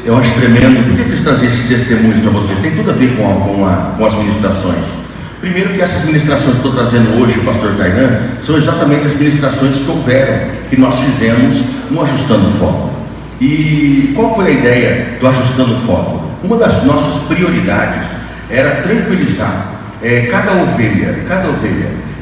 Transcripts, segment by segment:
Eu acho tremendo. Por que eu quis trazer esses testemunhos para você? Tem tudo a ver com as ministrações. Primeiro que essas ministrações que estou trazendo hoje, o pastor Kainan, são exatamente as ministrações que houveram, que nós fizemos no Ajustando o Foco. E qual foi a ideia do Ajustando o Foco? Uma das nossas prioridades era tranquilizar cada ovelha,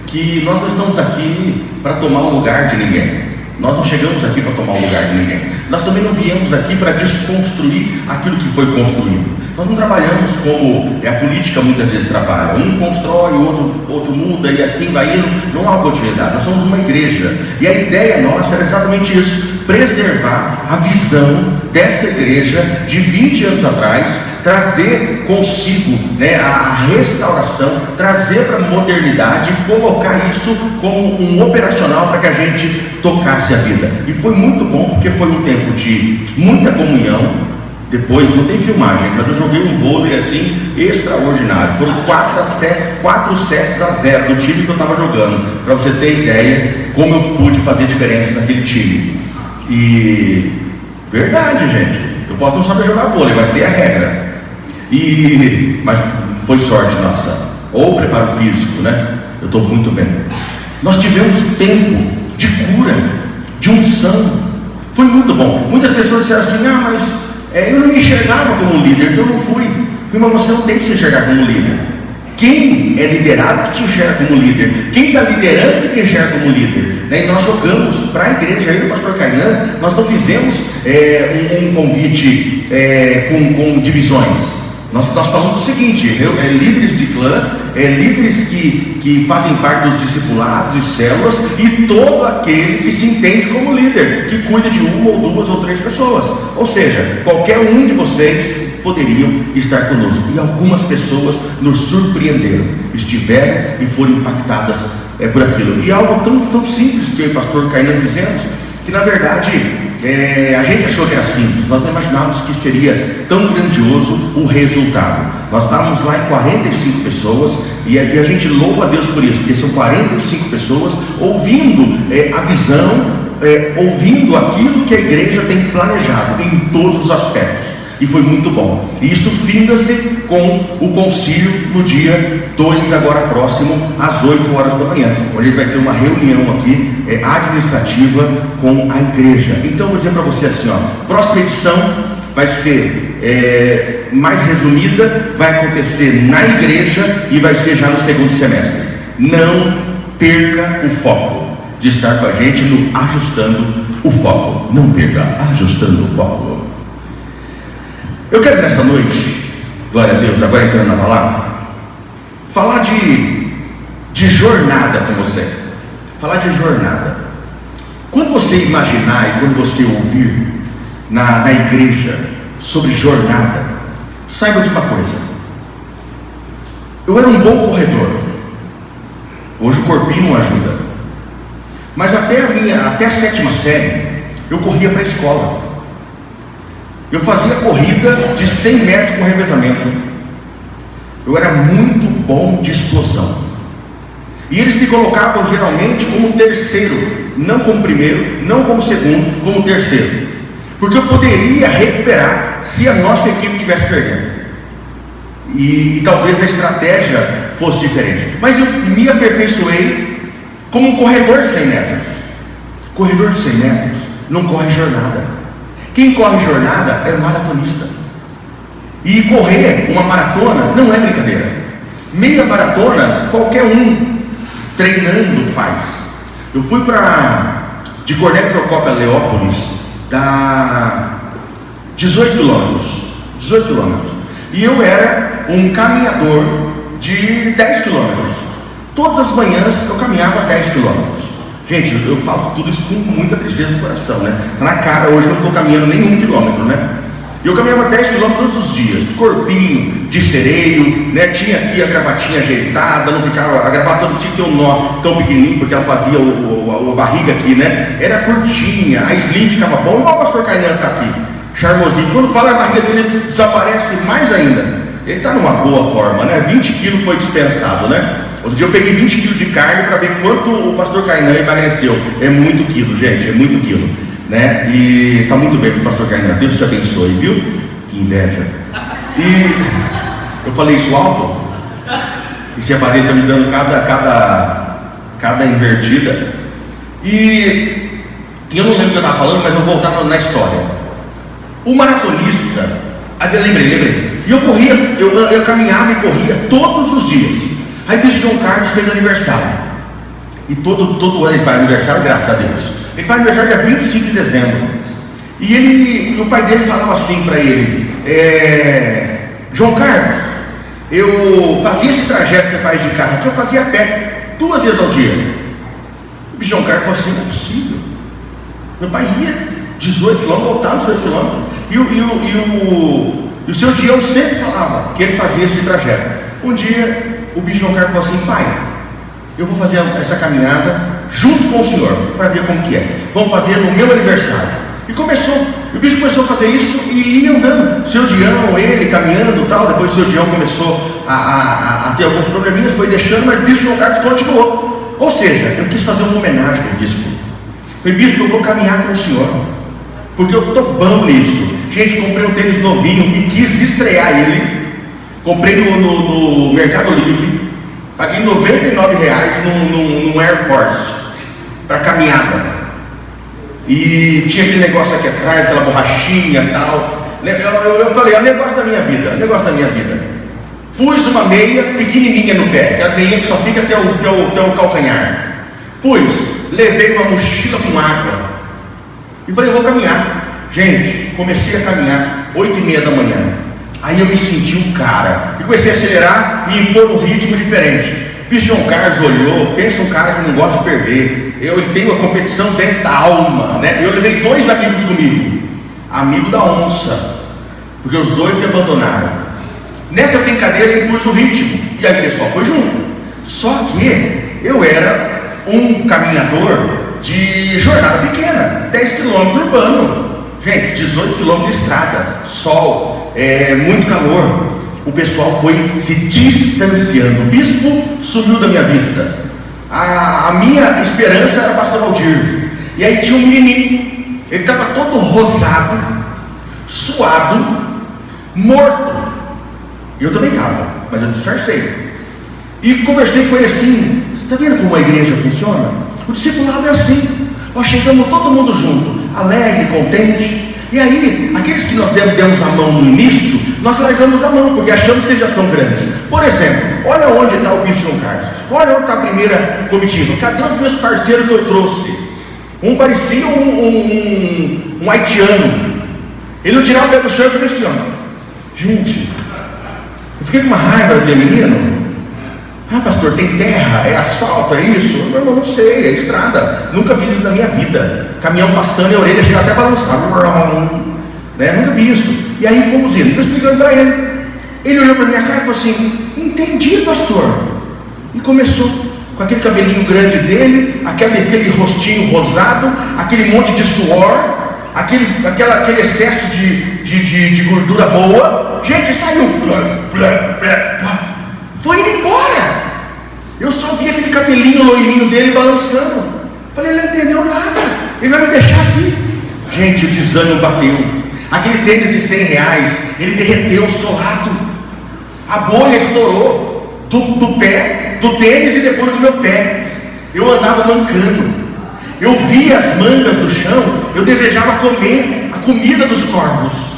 que nós não estamos aqui para tomar o lugar de ninguém. Nós não chegamos aqui para tomar o lugar de ninguém. Nós também não viemos aqui para desconstruir aquilo que foi construído. Nós não trabalhamos como a política muitas vezes trabalha. Um constrói, o outro muda e assim vai indo. Não há continuidade. Nós somos uma igreja. E a ideia nossa era exatamente isso: preservar a visão dessa igreja de 20 anos atrás, trazer consigo a restauração, trazer para a modernidade e colocar isso como um operacional para que a gente tocasse a vida. E foi muito bom, porque foi um tempo de muita comunhão. Depois, não tem filmagem, mas eu joguei um vôlei assim extraordinário. Foram 4 sets a 0 do time que eu estava jogando, para você ter ideia como eu pude fazer diferença naquele time. E verdade, gente, eu posso não saber jogar vôlei, vai ser a regra. Mas foi sorte nossa, ou preparo físico, né? Eu estou muito bem. Nós tivemos tempo de cura, de unção. Foi muito bom. Muitas pessoas disseram assim: mas eu não me enxergava como líder, então eu não fui. Mas você não tem que se enxergar como líder. Quem é liderado que te enxerga como líder. Quem está liderando que te enxerga como líder. E nós jogamos para a igreja, eu e o pastor Kainan, nós não fizemos um convite com divisões. Nós falamos o seguinte: líderes de clã, líderes que fazem parte dos discipulados e células, e todo aquele que se entende como líder, que cuida de 1 ou 2 ou 3 pessoas. Ou seja, qualquer um de vocês poderiam estar conosco. E algumas pessoas nos surpreenderam, estiveram e foram impactadas por aquilo. E algo tão simples que eu e o pastor Kainan fizemos, que na verdade a gente achou que era simples. Nós não imaginávamos que seria tão grandioso o resultado. Nós estávamos lá em 45 pessoas e a gente louva a Deus por isso, porque são 45 pessoas ouvindo a visão, ouvindo aquilo que a igreja tem planejado em todos os aspectos. E foi muito bom. E isso finda-se com o concílio no dia 2, agora próximo, às 8 horas da manhã, onde a gente vai ter uma reunião aqui administrativa com a igreja. Então eu vou dizer para você assim, próxima edição vai ser mais resumida, vai acontecer na igreja e vai ser já no segundo semestre. Não perca o foco de estar com a gente no Ajustando o Foco. Não perca, Ajustando o Foco. Eu quero nessa noite, glória a Deus, agora entrando na palavra, falar de jornada com você. Falar de jornada. Quando você imaginar e quando você ouvir na igreja sobre jornada, saiba de uma coisa: eu era um bom corredor. Hoje o corpinho não ajuda. Mas até a 7ª série, eu corria para a escola. Eu fazia corrida de 100 metros com revezamento. Eu era muito bom de explosão. E eles me colocavam geralmente como terceiro, não como primeiro, não como segundo, como terceiro. Porque eu poderia recuperar se a nossa equipe estivesse perdendo. E talvez a estratégia fosse diferente. Mas eu me aperfeiçoei como um corredor de 100 metros. Corredor de 100 metros não corre jornada. Quem corre jornada é maratonista. E correr uma maratona não é brincadeira. Meia maratona, qualquer um treinando faz. Eu fui de Cornélio Procópio a Leópolis, dá 18 quilômetros. E eu era um caminhador de 10 quilômetros. Todas as manhãs eu caminhava 10 quilômetros. Gente, eu falo tudo isso com muita tristeza no coração, né? Na cara, hoje eu não estou caminhando nem 1 quilômetro, né? Eu caminhava 10 quilômetros todos os dias, corpinho de sereio, né? Tinha aqui a gravatinha ajeitada, não ficava, a gravata não tinha que ter um nó tão pequenininho, porque ela fazia a barriga aqui, né? Era curtinha, a slim ficava bom, igual o pastor Kainan está aqui, charmosinho. Quando fala, a barriga dele desaparece mais ainda. Ele está numa boa forma, né? 20 quilos foi dispensado, né? Outro dia eu peguei 20 quilos de carne para ver quanto o pastor Kainan emagreceu. É muito quilo, gente, é muito quilo. né? E tá muito bem com o pastor Kainan, Deus te abençoe, viu? Que inveja. E eu falei isso alto, e se a parede está me dando cada invertida. E eu não lembro o que eu estava falando, mas eu vou voltar na história. O maratonista, lembrei. E eu corria, eu caminhava e corria todos os dias. Aí o Bispo João Carlos fez aniversário. E todo ano ele faz aniversário, graças a Deus. Ele faz aniversário dia 25 de dezembro. E o pai dele falava assim para ele: João Carlos, eu fazia esse trajeto que você faz de carro aqui, eu fazia a pé 2 vezes ao dia. O Bispo João Carlos falou assim: não é possível. Meu pai ia 18 km, voltava 18 km. E o seu Dião sempre falava que ele fazia esse trajeto. Um dia o Bispo João Carlos falou assim: pai, eu vou fazer essa caminhada junto com o senhor, para ver como que é. Vamos fazer no meu aniversário. E o bispo começou a fazer isso e ia andando. O seu Dião, ele caminhando e tal. Depois o seu Dião começou a ter alguns probleminhas, foi deixando, mas o Bispo João Carlos continuou. Ou seja, eu quis fazer uma homenagem para o bispo. Falei: bispo, eu vou caminhar com o senhor, porque eu estou bom nisso. Gente, comprei um tênis novinho e quis estrear ele. Comprei no Mercado Livre. Paguei R$ 99 num Air Force para caminhada. E tinha aquele negócio aqui atrás, aquela borrachinha e tal. Eu falei: é o negócio da minha vida, Pus uma meia pequenininha no pé, aquelas meinhas que só fica até o calcanhar. Levei uma mochila com água e falei: eu vou caminhar. Gente, comecei a caminhar 8h30 da manhã. Aí eu me senti um cara e comecei a acelerar e impor um ritmo diferente. Bispo João Carlos olhou, pensa um cara que não gosta de perder. Ele tem uma competição dentro da alma, né? Eu levei 2 amigos comigo, amigo da onça, porque os 2 me abandonaram. Nessa brincadeira eu impus o ritmo e aí o pessoal foi junto. Só que eu era um caminhador de jornada pequena, 10 km urbano. Gente, 18 km de estrada, sol, muito calor. O pessoal foi se distanciando. O bispo sumiu da minha vista. A minha esperança era o pastor Aldir. E aí tinha um menininho. Ele estava todo rosado, suado, morto. Eu também estava, mas eu disfarcei. E conversei com ele assim: você está vendo como a igreja funciona? O discipulado é assim. Nós chegamos todo mundo junto, alegre, contente. E aí, aqueles que nós demos a mão no início, nós largamos a mão, porque achamos que eles já são grandes. Por exemplo, olha onde está o Bispo João Carlos. Olha onde está a primeira comitiva. Cadê os meus parceiros que eu trouxe? Um parecia um haitiano. Ele não tirava o pé do chão e falei assim: ó, gente, eu fiquei com uma raiva daquele menino. Ah, pastor, tem terra, é asfalto, é isso? Eu não sei, é estrada. Nunca vi isso na minha vida. Caminhão passando e a orelha chega até a balançar, né? Nunca vi isso. E aí fomos indo, explicando para ele. Ele olhou para minha cara e falou assim: entendi, pastor. E começou com aquele cabelinho grande dele, aquele rostinho rosado, aquele monte de suor, aquele excesso de gordura boa. Gente, saiu. Foi indo embora. Eu só vi aquele cabelinho loirinho dele balançando. Falei: ele não entendeu nada, ele vai me deixar aqui. Gente, o desânimo bateu. Aquele tênis de R$100, ele derreteu, solado. A bolha estourou do pé, do tênis e depois do meu pé. Eu andava mancando. Eu via as mangas do chão, eu desejava comer a comida dos corvos.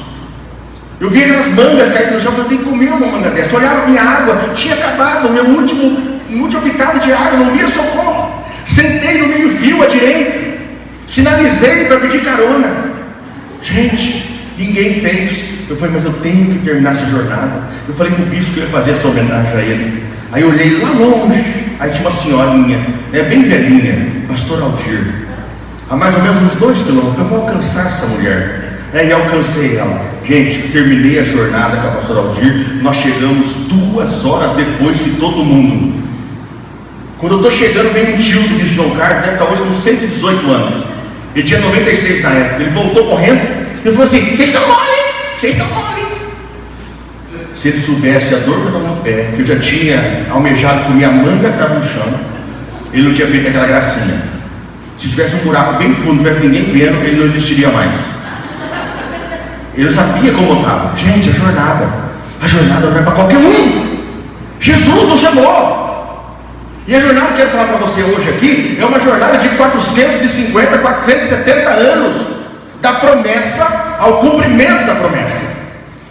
Eu via aquelas mangas caídas no chão, eu tenho que comer uma manga dessa. Eu olhava a minha água, tinha acabado, meu último pitada de água, não via socorro. Sentei no meio-fio à direita, sinalizei para pedir carona. Gente, ninguém fez. Eu falei: mas eu tenho que terminar essa jornada. Eu falei com o bispo que eu ia fazer essa homenagem a ele. Aí eu olhei lá longe, aí tinha uma senhorinha, bem velhinha, pastor Aldir, a mais ou menos uns 2 quilômetros. Eu vou alcançar essa mulher. E alcancei ela. Gente, terminei a jornada com a pastora Aldir. Nós chegamos 2 horas depois que todo mundo. Quando eu estou chegando, vem um tio do Bispo João Carlos, deve estar hoje com 118 anos. Ele tinha 96 na época. Ele voltou correndo e falou assim: vocês estão mole, vocês estão mole. Se ele soubesse a dor que eu estava no pé, que eu já tinha almejado com minha manga atrás no chão, ele não tinha feito aquela gracinha. Se tivesse um buraco bem fundo, não tivesse ninguém vendo, ele não existiria mais. Ele sabia como estava. Gente, a jornada não é para qualquer um. Jesus nos chamou. E a jornada que eu quero falar para você hoje aqui é uma jornada de 450, 470 anos, da promessa ao cumprimento da promessa.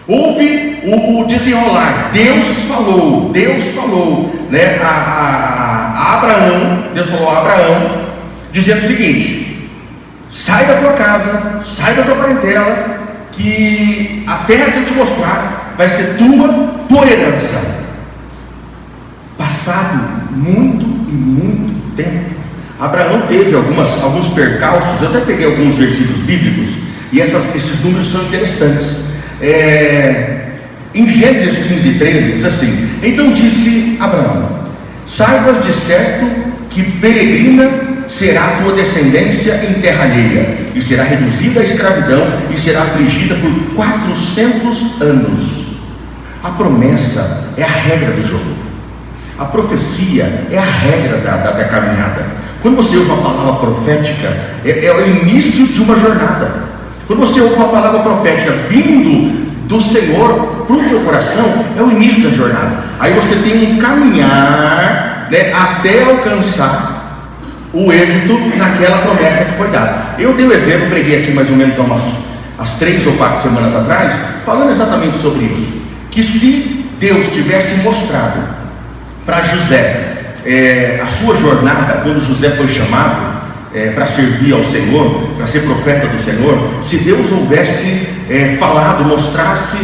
Houve o desenrolar. Deus falou, né, a Abraão. Deus falou a Abraão, dizendo o seguinte: sai da tua casa, sai da tua parentela, que a terra que eu te mostrar vai ser tua herança. Passado muito e muito tempo, Abraão teve alguns percalços. Eu até peguei alguns versículos bíblicos, e esses números são interessantes. Em Gênesis 15:13 diz assim: então disse Abraão: saibas de certo que peregrina será a tua descendência em terra alheia, e será reduzida à escravidão, e será afligida por 400 anos. A promessa é a regra do jogo. A profecia é a regra da caminhada. Quando você ouve uma palavra profética, é o início de uma jornada. Quando você ouve uma palavra profética vindo do Senhor para o teu coração, é o início da jornada. Aí você tem um caminhar, né, até alcançar o êxito naquela promessa que foi dada. Eu dei o exemplo, preguei aqui mais ou menos umas 3 ou 4 semanas atrás, falando exatamente sobre isso. Que se Deus tivesse mostrado para José a sua jornada, quando José foi chamado para servir ao Senhor, para ser profeta do Senhor, se Deus houvesse falado, mostrasse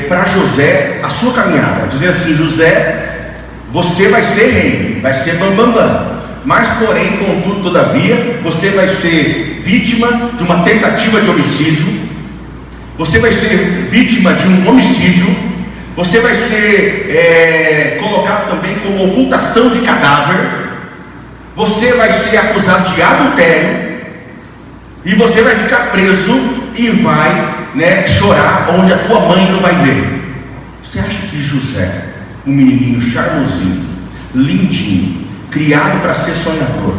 para José a sua caminhada, dizendo assim: José, você vai ser rei, vai ser bambambam, mas porém, contudo, todavia, você vai ser vítima de uma tentativa de homicídio, você vai ser vítima de um homicídio, você vai ser colocado também como ocultação de cadáver, você vai ser acusado de adultério, e você vai ficar preso e vai, né, chorar onde a tua mãe não vai ver. Você acha que José, um menininho charmosinho, lindinho, criado para ser sonhador,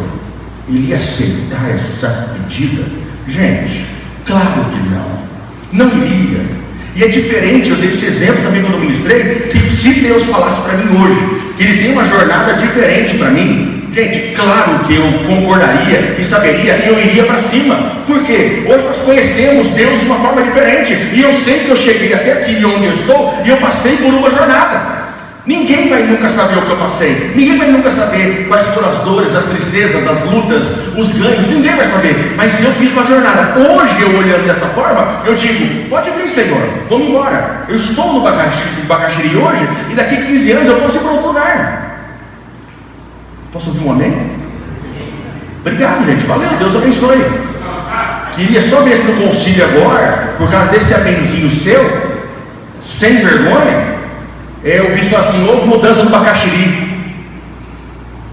ele ia aceitar essa pedida? Gente, claro que não iria. E é diferente, eu dei esse exemplo também quando eu ministrei, que se Deus falasse para mim hoje, que Ele tem uma jornada diferente para mim, gente, claro que eu concordaria e saberia, e eu iria para cima. Por quê? Hoje nós conhecemos Deus de uma forma diferente, e eu sei que eu cheguei até aqui onde eu estou, e eu passei por uma jornada. Ninguém vai nunca saber o que eu passei, ninguém vai nunca saber quais foram as dores, as tristezas, as lutas, os ganhos, ninguém vai saber, mas eu fiz uma jornada. Hoje, eu olhando dessa forma, eu digo: pode vir, Senhor, vamos embora. Eu estou no Bacaxiri hoje, e daqui 15 anos eu posso ir para outro lugar. Posso ouvir um amém? Obrigado, gente, valeu, Deus abençoe. Queria só ver se não consigo agora, por causa desse amenzinho seu, sem vergonha. O bispo assim: houve mudança no Bacaxiri,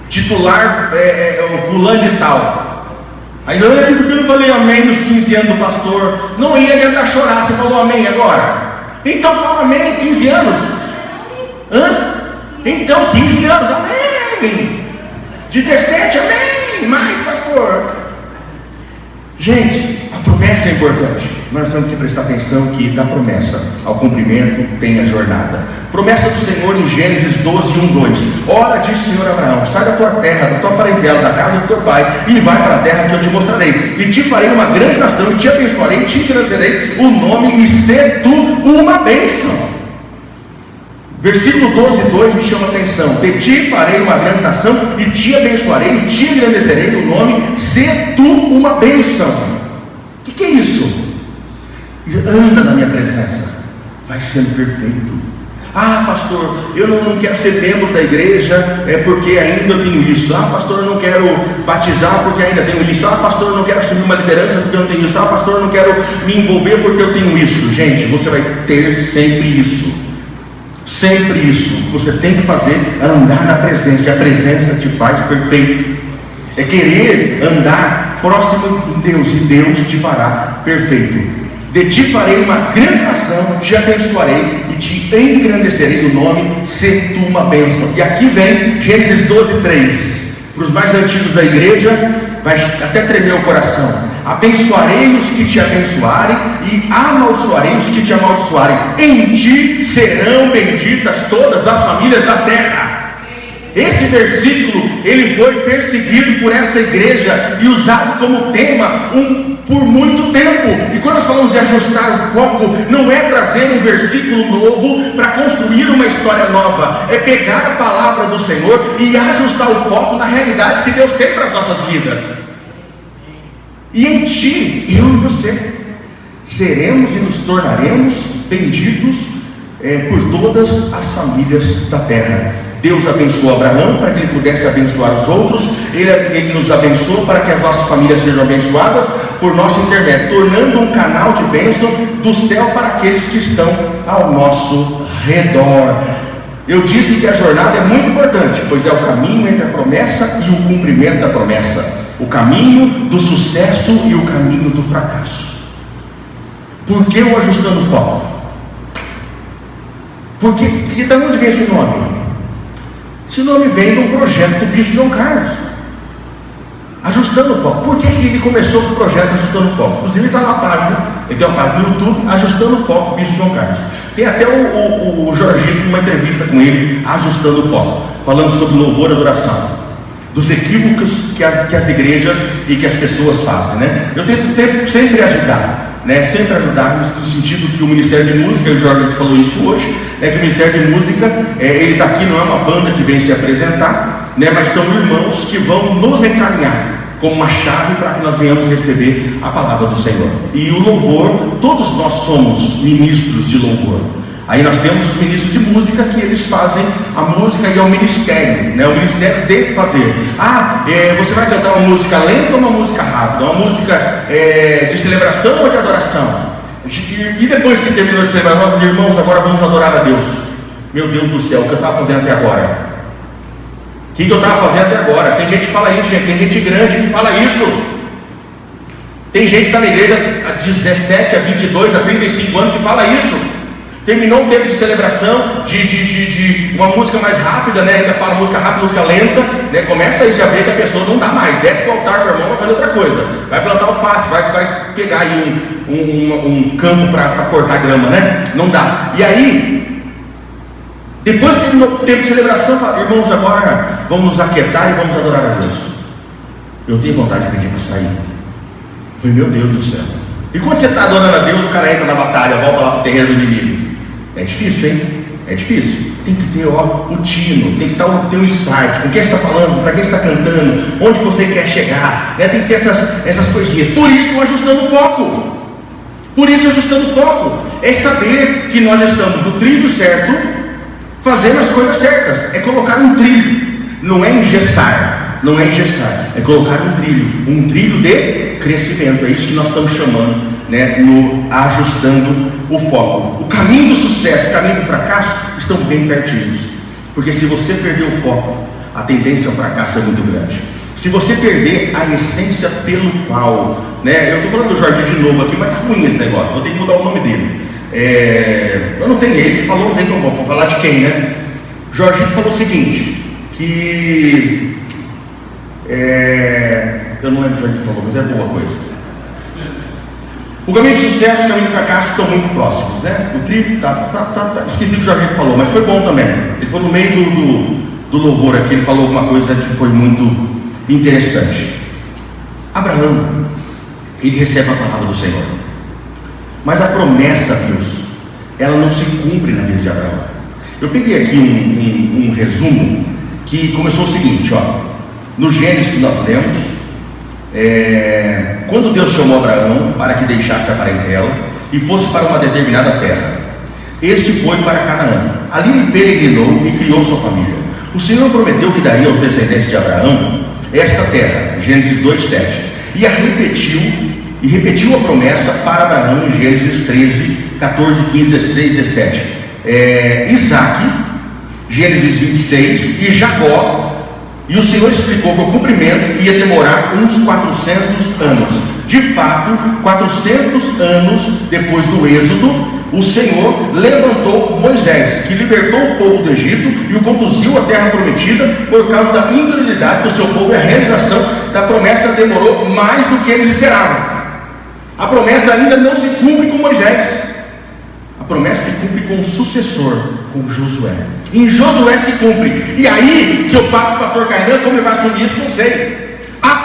titular o fulano de tal. Aí não, porque eu não falei amém nos 15 anos do pastor, não ia adiantar chorar, você falou amém agora? Então fala amém, 15 anos. Então 15 anos, amém. 17, amém. Mais, pastor. Gente, a promessa é importante, mas nós temos que prestar atenção que da promessa ao cumprimento tem a jornada. Promessa do Senhor em Gênesis 12, 1-2. Ora, disse o Senhor a Abraão: sai da tua terra, da tua parentela, da casa do teu pai, e vai para a terra que eu te mostrarei, e te farei uma grande nação, e te abençoarei, e te engrandecerei o nome, e ser tu uma bênção. Versículo 12:2 me chama a atenção: de ti farei uma grande nação, e te abençoarei, e te engrandecerei o nome, ser tu uma bênção. O que é isso? Anda na minha presença, vai sendo perfeito. Ah, pastor, eu não quero ser membro da igreja porque ainda eu tenho isso. Ah, pastor, eu não quero batizar porque ainda tenho isso. Ah, pastor, eu não quero assumir uma liderança porque eu não tenho isso. Ah, pastor, eu não quero me envolver porque eu tenho isso. Gente, você vai ter sempre isso. Sempre isso. Você tem que fazer é andar na presença. E a presença te faz perfeito. É querer andar próximo de Deus, e Deus te fará perfeito. De ti farei uma grande nação, te abençoarei e te engrandecerei o nome, ser tu uma bênção. E aqui vem Gênesis 12:3. Para os mais antigos da igreja, vai até tremer o coração. Abençoarei os que te abençoarem e amaldiçoarei os que te amaldiçoarem. Em ti serão benditas todas as famílias da terra. Esse versículo, ele foi perseguido por esta igreja e usado como tema por muito tempo. E quando nós falamos de ajustar o foco, não é trazer um versículo novo para construir uma história nova, é pegar a palavra do Senhor e ajustar o foco na realidade que Deus tem para as nossas vidas. E em ti, eu e você, seremos e nos tornaremos benditos por todas as famílias da terra. Deus abençoou Abraão para que ele pudesse abençoar os outros. Ele nos abençoou para que as nossas famílias sejam abençoadas por nosso intermédio, tornando um canal de bênção do céu para aqueles que estão ao nosso redor. Eu disse que a jornada é muito importante, pois é o caminho entre a promessa e o cumprimento da promessa, o caminho do sucesso e o caminho do fracasso. Por que o ajustando o foco? Porque, e de onde vem esse nome? Esse nome vem de um projeto do bispo João Carlos, ajustando o foco. Por que ele começou com o projeto Ajustando o Foco? Inclusive está na página, ele tem uma página no YouTube, Ajustando o Foco, bispo João Carlos. Tem até o Jorginho, uma entrevista com ele, Ajustando o Foco, falando sobre louvor e adoração, dos equívocos que as igrejas e que as pessoas fazem, né? Eu tento sempre ajudar, né? Sempre ajudar no sentido que o Ministério de Música, o Jorge falou isso hoje, que o Ministério de Música, ele está aqui, não é uma banda que vem se apresentar, né? Mas são irmãos que vão nos encaminhar como uma chave para que nós venhamos receber a palavra do Senhor. E o louvor, todos nós somos ministros de louvor. Aí nós temos os ministros de música que eles fazem a música e é o ministério, né? O ministério deve fazer. Você vai cantar uma música lenta ou uma música rápida? Uma música de celebração ou de adoração? E depois que terminou de celebrar, irmãos, agora vamos adorar a Deus. Meu Deus do céu, o que eu estava fazendo até agora? O que eu estava fazendo até agora? Tem gente que fala isso, gente. Tem gente grande que fala isso. Tem gente que está na igreja há 17, a 22, a 35 anos que fala isso. Terminou um tempo de celebração, de uma música mais rápida, né? Ainda fala música rápida, música lenta, né? Começa aí já ver que a pessoa não dá mais, desce para o altar do irmão, vai fazer outra coisa, vai plantar alface, vai pegar aí um campo para cortar grama, né? Não dá. E aí, depois que terminou o tempo de celebração, fala, irmãos, agora vamos nos aquietar e vamos adorar a Deus. Eu tenho vontade de pedir para sair. Eu falei, meu Deus do céu. E quando você está adorando a Deus, o cara entra na batalha, volta lá para o terreno do inimigo. É difícil, hein? É difícil. Tem que ter o tino, tem que ter um insight. Com quem você está falando, para quem você está cantando, onde você quer chegar, né? Tem que ter essas coisinhas. Por isso, ajustando o foco. Por isso, ajustando o foco. É saber que nós estamos no trilho certo, fazendo as coisas certas. É colocar um trilho. Não é engessar. Não é engessar. É colocar um trilho de crescimento. É isso que nós estamos chamando, né? No ajustando o foco. O caminho do sucesso, o caminho do fracasso estão bem pertinhos, porque se você perder o foco, a tendência ao fracasso é muito grande. Se você perder a essência pelo qual, né? Eu estou falando do Jorge de novo aqui, mas está ruim esse negócio, vou ter que mudar o nome dele. Eu não tenho ele falou, não tem como, vou falar de quem, né? Jorge falou o seguinte, que eu não lembro o que o Jorge falou, mas é boa coisa. O caminho de sucesso e o caminho de fracasso estão muito próximos, né? O trilho esqueci o que o Jorge falou, mas foi bom também. Ele foi no meio do louvor aqui, ele falou alguma coisa que foi muito interessante. Abraão, ele recebe a palavra do Senhor, mas a promessa, Deus, ela não se cumpre na vida de Abraão. Eu peguei aqui um resumo que começou o seguinte, no Gênesis que nós lemos, quando Deus chamou Abraão para que deixasse a parentela e fosse para uma determinada terra, este foi para Canaã. Ali ele peregrinou e criou sua família. O Senhor prometeu que daria aos descendentes de Abraão esta terra, Gênesis 2:7, e repetiu a promessa para Abraão em Gênesis 13, 14, 15, 16, 17. Isaac, Gênesis 26, e Jacó. E o Senhor explicou que o cumprimento ia demorar uns 400 anos. De fato, 400 anos depois do êxodo, o Senhor levantou Moisés, que libertou o povo do Egito e o conduziu à terra prometida. Por causa da incredulidade do seu povo, e a realização da promessa demorou mais do que eles esperavam. A promessa ainda não se cumpre com Moisés. A promessa se cumpre com o sucessor, com Josué. Em Josué se cumpre. E aí que eu passo para o pastor Kainan, como ele vai assumir isso, não sei. A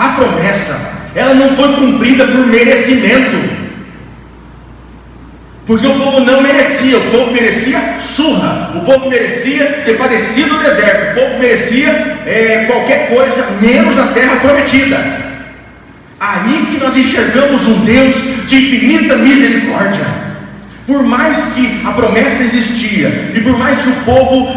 promessa, ela não foi cumprida por merecimento, porque o povo não merecia. O povo merecia surra, o povo merecia ter padecido no deserto, o povo merecia qualquer coisa menos a terra prometida. Aí que nós enxergamos um Deus de infinita misericórdia. Por mais que a promessa existia, e por mais que o povo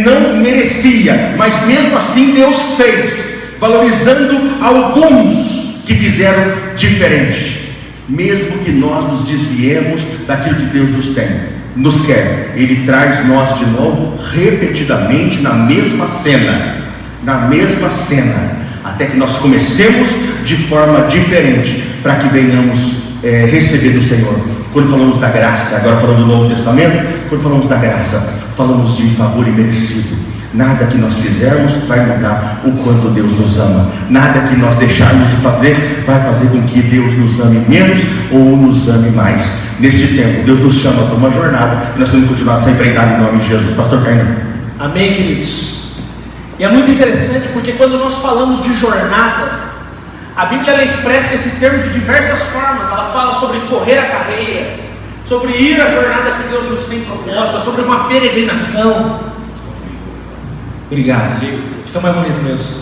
não merecia, mas mesmo assim Deus fez, valorizando alguns que fizeram diferente. Mesmo que nós nos desviemos daquilo que Deus nos quer, Ele traz nós de novo, repetidamente, na mesma cena, até que nós comecemos de forma diferente, para que venhamos receber do Senhor. Quando falamos da graça, agora falando do Novo Testamento, quando falamos da graça, falamos de favor imerecido. Nada que nós fizermos vai mudar o quanto Deus nos ama. Nada que nós deixarmos de fazer vai fazer com que Deus nos ame menos ou nos ame mais. Neste tempo, Deus nos chama para uma jornada e nós temos que continuar essa empreitada em nome de Jesus. Pastor Kainan. Amém, queridos. E é muito interessante porque quando nós falamos de jornada, a Bíblia ela expressa esse termo de diversas formas. Ela fala sobre correr a carreira, sobre ir à jornada que Deus nos tem proposta, sobre uma peregrinação. Obrigado, fica mais bonito mesmo.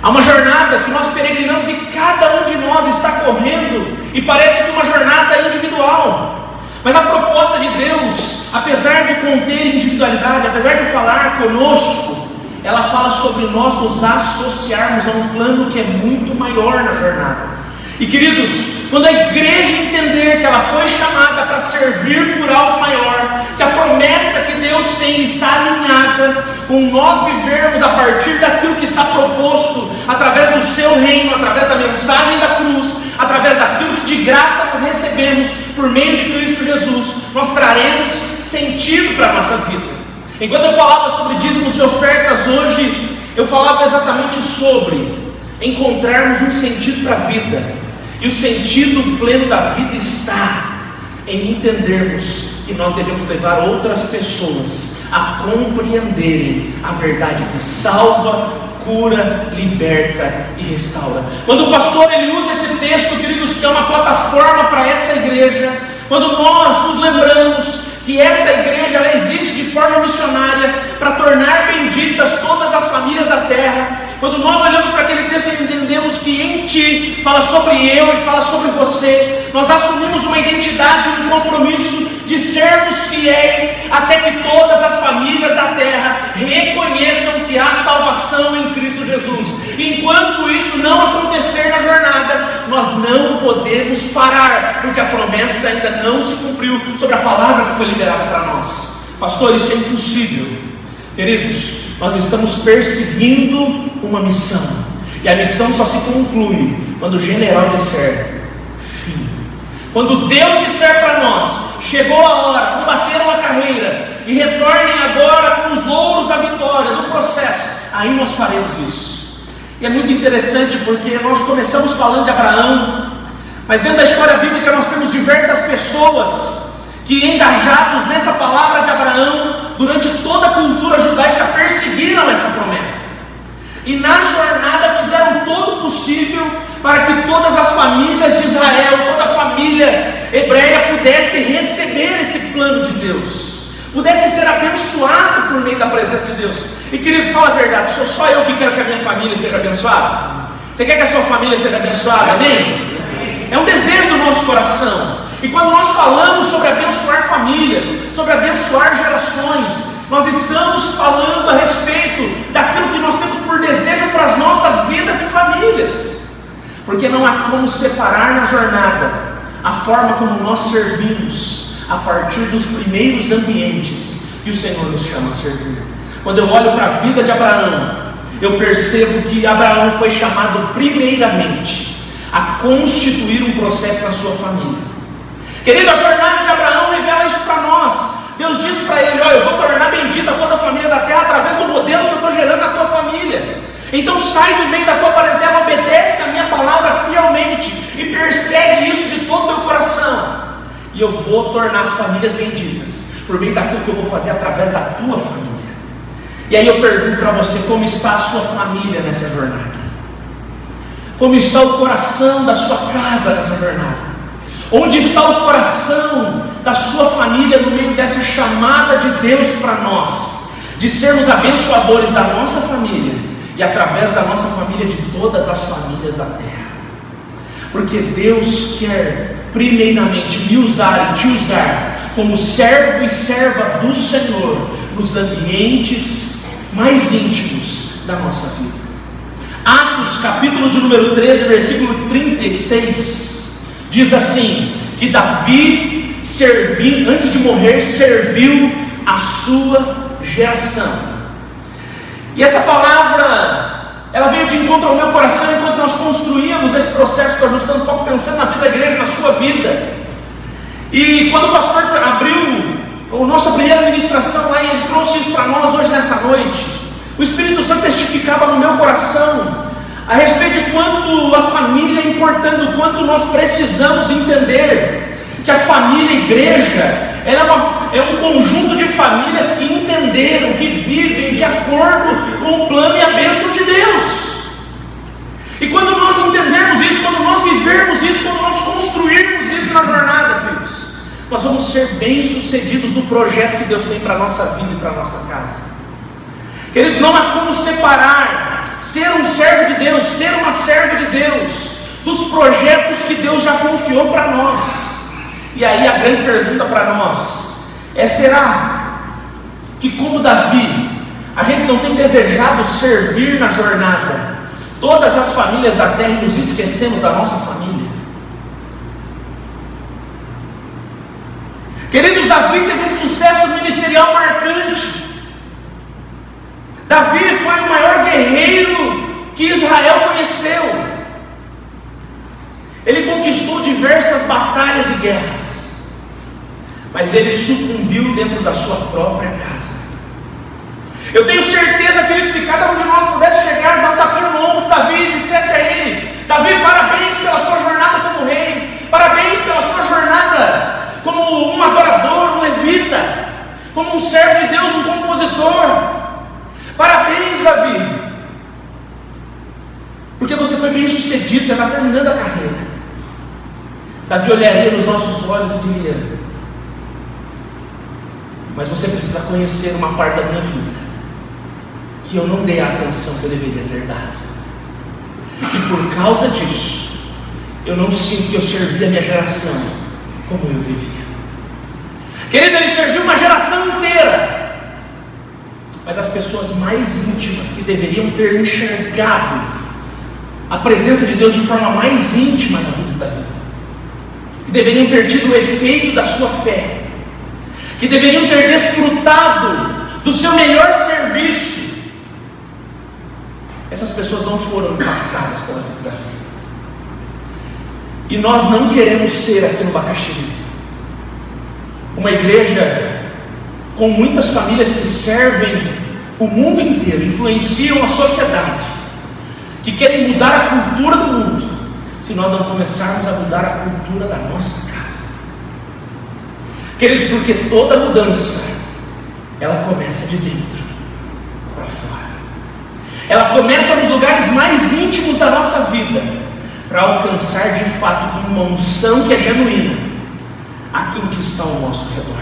Há uma jornada que nós peregrinamos e cada um de nós está correndo, e parece que uma jornada individual. Mas a proposta de Deus, apesar de conter individualidade, apesar de falar conosco, ela fala sobre nós nos associarmos a um plano que é muito maior na jornada. E queridos, quando a igreja entender que ela foi chamada para servir por algo maior, que a promessa que Deus tem está alinhada com nós vivermos a partir daquilo que está proposto, através do seu reino, através da mensagem da cruz, através daquilo que de graça nós recebemos por meio de Cristo Jesus, nós traremos sentido para a nossa vida. Enquanto eu falava sobre dízimos e ofertas hoje, eu falava exatamente sobre encontrarmos um sentido para a vida. E o sentido pleno da vida está em entendermos que nós devemos levar outras pessoas a compreenderem a verdade que salva, cura, liberta e restaura. Quando o pastor ele usa esse texto, queridos, que é uma plataforma para essa igreja, quando nós nos lembramos que essa igreja ela existe de forma missionária para tornar benditas todas as famílias da terra, quando nós olhamos para aquele texto e entendemos que em Ti fala sobre eu e fala sobre você, nós assumimos uma identidade, um compromisso de sermos fiéis até que todas as famílias da terra reconheçam que há salvação em Cristo Jesus. Enquanto isso não acontecer na jornada, nós não podemos parar, porque a promessa ainda não se cumpriu sobre a palavra que foi liberada para nós. Pastor, isso é impossível. Queridos, nós estamos perseguindo uma missão, e a missão só se conclui quando o general disser fim. Quando Deus disser para nós, chegou a hora, combateram a carreira e retornem agora com os louros da vitória, do processo, aí nós faremos isso. E é muito interessante porque nós começamos falando de Abraão, mas dentro da história bíblica nós temos diversas pessoas que, engajados nessa palavra de Abraão, durante toda a cultura judaica perseguiram essa promessa, e na jornada fizeram todo o possível para que todas as famílias de Israel, toda a família hebreia pudesse receber esse plano de Deus, pudesse ser abençoado por meio da presença de Deus. E querido, fala a verdade, sou só eu que quero que a minha família seja abençoada? Você quer que a sua família seja abençoada? Amém? É um desejo do nosso coração. E quando nós falamos sobre abençoar famílias, sobre abençoar gerações, nós estamos falando a respeito daquilo que nós temos por desejo para as nossas vidas e famílias. Porque não há como separar na jornada a forma como nós servimos a partir dos primeiros ambientes que o Senhor nos chama a servir. Quando eu olho para a vida de Abraão, eu percebo que Abraão foi chamado primeiramente a constituir um processo na sua família. Querido, a jornada de Abraão revela isso para nós. Deus disse para ele: olha, eu vou tornar bendita toda a família da terra através do modelo que eu estou gerando na tua família. Então sai do meio da tua parentela, obedece a minha palavra fielmente e persegue isso de todo o teu coração. E eu vou tornar as famílias benditas por meio daquilo que eu vou fazer através da tua família. E aí eu pergunto para você: como está a sua família nessa jornada? Como está o coração da sua casa nessa jornada? Onde está o coração da sua família no meio dessa chamada de Deus para nós, de sermos abençoadores da nossa família e através da nossa família de todas as famílias da terra? Porque Deus quer primeiramente me usar e te usar como servo e serva do Senhor nos ambientes mais íntimos da nossa vida. Atos capítulo de número 13, versículo 36 diz assim, que Davi antes de morrer serviu a sua geração. E essa palavra, ela veio de encontro ao meu coração enquanto nós construíamos esse processo do Ajustando Foco, pensando na vida da igreja, na sua vida. E quando o pastor abriu a nossa primeira ministração lá, e ele trouxe isso para nós hoje nessa noite, o Espírito Santo testificava no meu coração a respeito de quanto a família é importante, o quanto nós precisamos entender que a família, a igreja, é um conjunto de famílias que entenderam, que vivem de acordo com o plano e a bênção de Deus. E quando nós entendermos isso, quando nós vivermos isso, quando nós construirmos isso na jornada, queridos, nós vamos ser bem-sucedidos no projeto que Deus tem para a nossa vida e para a nossa casa. Queridos, não há como separar ser um servo de Deus, ser uma serva de Deus, dos projetos que Deus já confiou para nós. E aí a grande pergunta para nós é: será que, como Davi, a gente não tem desejado servir na jornada todas as famílias da terra e nos esquecemos da nossa família? Queridos, Davi teve um sucesso ministerial marcante. Davi foi o maior guerreiro que Israel conheceu. Ele conquistou diversas batalhas e guerras, mas ele sucumbiu dentro da sua própria casa. Eu tenho certeza, querido, se cada um de nós pudesse chegar, dar um tapinha no ombro, Davi, e dissesse a ele: Davi, parabéns pela sua jornada como rei, parabéns pela sua jornada como um adorador, um levita, como um servo de Deus, um compositor. Parabéns, Davi, porque você foi bem sucedido, já está terminando a carreira. Davi olharia nos nossos olhos e diria: mas você precisa conhecer uma parte da minha vida que eu não dei a atenção que eu deveria ter dado, e por causa disso eu não sinto que eu servi a minha geração como eu devia. Querido, ele serviu uma geração inteira, mas as pessoas mais íntimas, que deveriam ter enxergado a presença de Deus de forma mais íntima na vida de Davi, que deveriam ter tido o efeito da sua fé, que deveriam ter desfrutado do seu melhor serviço, essas pessoas não foram impactadas pela vida de Davi. E nós não queremos ser aqui no Bacaxiri uma igreja com muitas famílias que servem o mundo inteiro, influenciam a sociedade, que querem mudar a cultura do mundo, se nós não começarmos a mudar a cultura da nossa casa. Queridos, porque toda mudança, ela começa de dentro para fora. Ela começa nos lugares mais íntimos da nossa vida, para alcançar de fato com uma unção que é genuína aquilo que está ao nosso redor.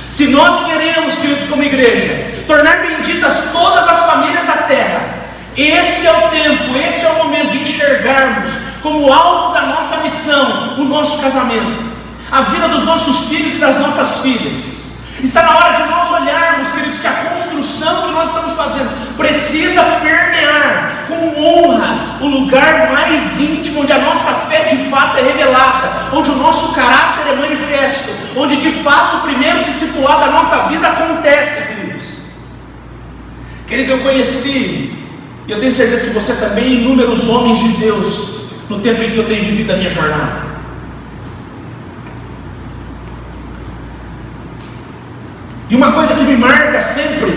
Se nós queremos, queridos, como igreja, tornar benditas todas as famílias da terra, esse é o tempo, esse é o momento de enxergarmos como alvo da nossa missão o nosso casamento, a vida dos nossos filhos e das nossas filhas. Está na hora de nós olharmos, queridos, que a construção que nós estamos fazendo precisa permear com honra o lugar mais íntimo, onde a nossa fé de fato é revelada, onde o nosso caráter é manifesto, onde de fato o primeiro discipulado da nossa vida acontece, queridos. Querido, eu conheci, e eu tenho certeza que você também, inúmeros homens de Deus no tempo em que eu tenho vivido a minha jornada. E uma coisa que me marca sempre,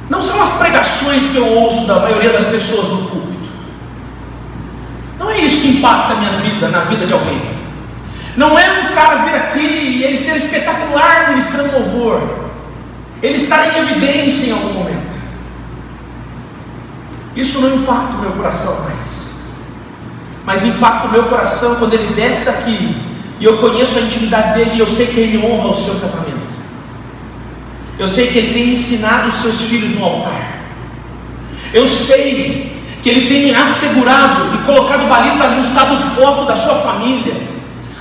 não são as pregações que eu ouço da maioria das pessoas no púlpito. Não é isso que impacta a minha vida, na vida de alguém. Não é um cara vir aqui e ele ser espetacular ministrando louvor, ele estar em evidência em algum momento. Isso não impacta o meu coração mais. Mas impacta o meu coração quando ele desce daqui e eu conheço a intimidade dele e eu sei que ele honra o seu casamento. Eu sei que ele tem ensinado os seus filhos no altar. Eu sei que ele tem assegurado e colocado baliza, ajustado o foco da sua família,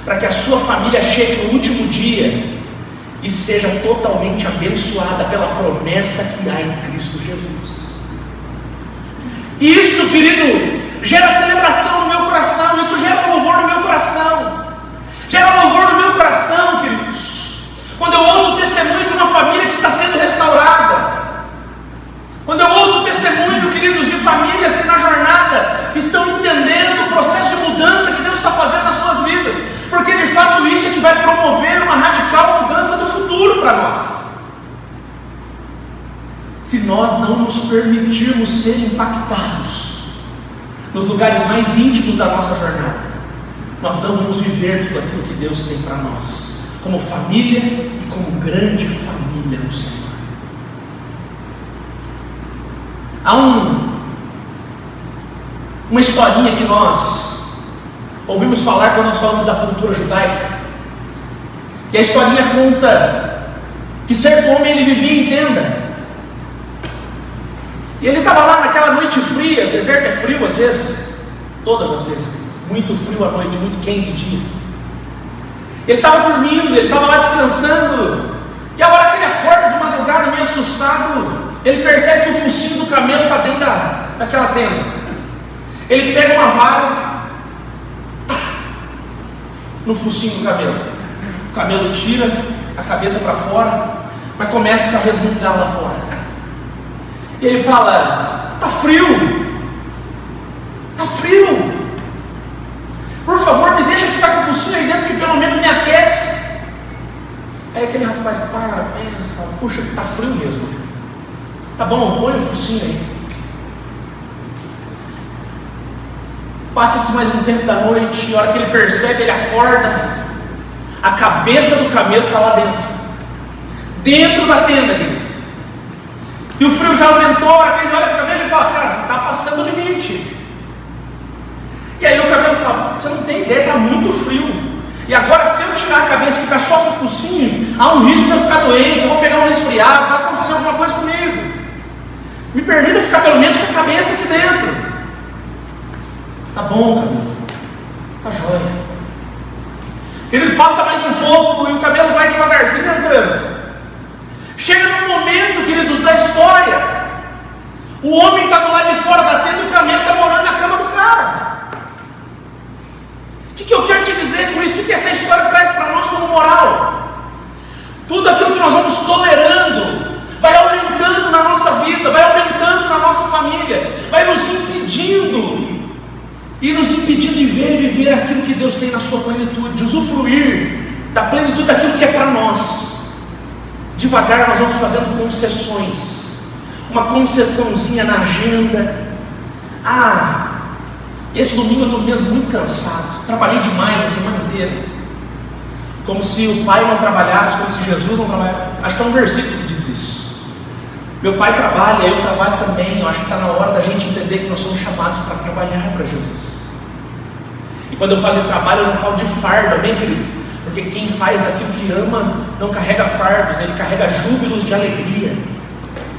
para que a sua família chegue no último dia e seja totalmente abençoada pela promessa que há em Cristo Jesus. Isso, querido, gera celebração no meu coração, isso gera louvor no meu coração. Gera louvor no meu coração, queridos, quando eu ouço o testemunho de uma família que está sendo restaurada. Quando eu ouço o testemunho, queridos, de famílias que na jornada estão entendendo o processo de mudança que Deus está fazendo nas suas vidas, porque de fato isso é que vai promover uma radical mudança do futuro para nós. Se nós não nos permitirmos ser impactados nos lugares mais íntimos da nossa jornada, nós não vamos viver tudo aquilo que Deus tem para nós, como família e como grande família no Senhor. Há uma historinha que nós ouvimos falar quando nós falamos da cultura judaica. E a historinha conta que certo homem ele vivia em tenda. E ele estava lá naquela noite fria. O deserto é frio às vezes, todas as vezes, muito frio à noite, muito quente de dia. Ele estava dormindo, ele estava lá descansando. E a hora que ele acorda de madrugada meio assustado, ele percebe que o focinho do camelo está dentro daquela tenda. Ele pega uma vara no focinho do camelo. O camelo tira a cabeça para fora, mas começa a resmungar lá fora. E ele fala: "Tá frio, tá frio. Por favor, me deixa ficar com o focinho aí dentro, que pelo menos me aquece." Aí aquele rapaz pensa, fala: "Puxa, tá frio mesmo. Tá bom, põe o focinho aí." Passa-se mais um tempo da noite, e a hora que ele percebe, ele acorda, a cabeça do camelo está lá dentro da tenda, querido. E o frio já aumentou, a hora que ele olha para o camelo e fala: "Cara, você está passando o limite." E aí o camelo fala: "Você não tem ideia, está muito frio. E agora, se eu tirar a cabeça e ficar só com o focinho, há um risco de eu ficar doente, eu vou pegar um resfriado, vai acontecer alguma coisa comigo. Me permita ficar pelo menos com a cabeça aqui dentro." "Tá bom, camelo, tá jóia." Ele passa mais um pouco e o camelo vai devagarzinho entrando. Chega num momento, queridos, da história, o homem está do lado de fora da tenda e o camelo está morando na cama do cara. O que eu quero te dizer com isso? O que essa história traz para nós como moral? Tudo aquilo que nós vamos tolerando vai aumentando na nossa vida, vai aumentando na nossa família, vai nos impedindo de ver e viver aquilo que Deus tem na sua plenitude, de usufruir da plenitude daquilo que é para nós. Devagar nós vamos fazendo concessões, uma concessãozinha na agenda. Esse domingo eu estou mesmo muito cansado, trabalhei demais a semana inteira. Como se o pai não trabalhasse, como se Jesus não trabalhasse. Acho que é um versículo que diz isso. Meu pai trabalha, eu trabalho também. Eu acho que está na hora da gente entender que nós somos chamados para trabalhar para Jesus. E quando eu falo de trabalho, eu não falo de fardo, amém, querido? Porque quem faz aquilo que ama não carrega fardos, ele carrega júbilos de alegria.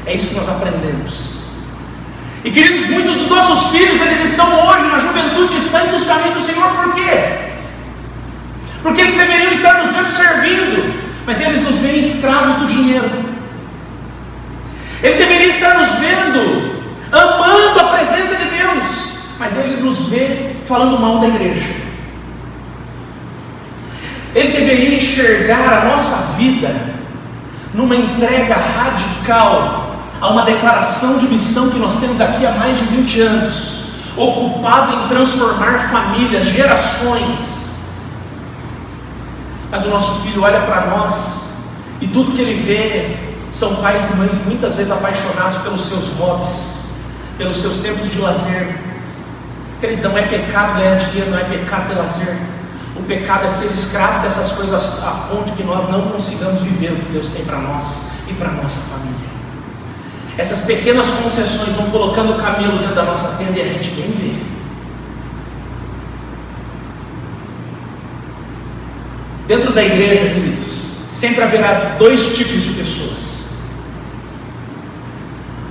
É isso que nós aprendemos. E queridos, muitos dos nossos filhos, eles estão hoje na juventude distante dos caminhos do Senhor. Por quê? Porque eles deveriam estar nos vendo servindo, mas eles nos veem escravos do dinheiro. Ele deveria estar nos vendo amando a presença de Deus, mas ele nos vê falando mal da igreja. Ele deveria enxergar a nossa vida numa entrega radical a uma declaração de missão que nós temos aqui há mais de 20 anos, ocupado em transformar famílias, gerações. Mas o nosso filho olha para nós E tudo que ele vê são pais e mães muitas vezes apaixonados pelos seus hobbies, pelos seus tempos de lazer. Querido, não é pecado ganhar dinheiro, não é pecado ter lazer. O pecado é ser escravo dessas coisas a ponto que nós não consigamos viver o que Deus tem para nós e para a nossa família. Essas pequenas concessões vão colocando o camelo dentro da nossa tenda e a gente nem vê. Dentro da igreja, queridos, sempre haverá dois tipos de pessoas.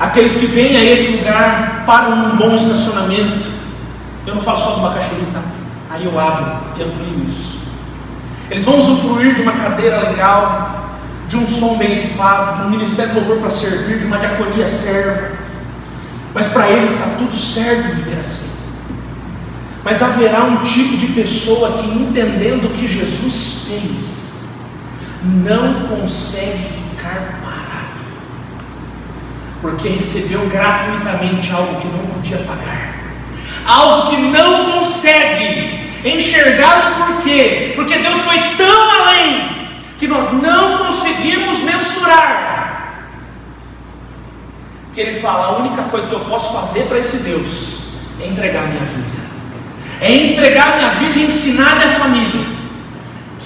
Aqueles que vêm a esse lugar para um bom estacionamento. Eu não falo só do Bacaxiri, tá? Aí eu abro e amplio isso. Eles vão usufruir de uma cadeira legal, de um som bem equipado, de um ministério de louvor para servir, de uma diaconia serva. Mas para eles está tudo certo viver assim. Mas haverá um tipo de pessoa que, entendendo o que Jesus fez, não consegue ficar parado, porque recebeu gratuitamente algo que não podia pagar, algo que não consegue enxergar o porquê, porque Deus foi tão além que nós não conseguimos mensurar, que Ele fala: a única coisa que eu posso fazer para esse Deus é entregar a minha vida, é entregar a minha vida e ensinar a minha família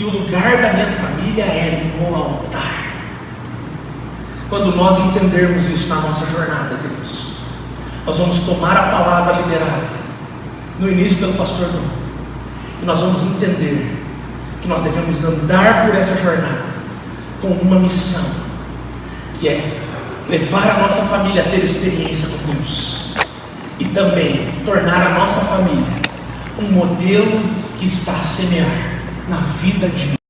que o lugar da minha família é no altar. Quando nós entendermos isso na nossa jornada, queridos, nós vamos tomar a palavra liberada no início pelo pastor Dom, e nós vamos entender que nós devemos andar por essa jornada com uma missão, que é levar a nossa família a ter experiência com Deus e também tornar a nossa família um modelo que está a semear na vida de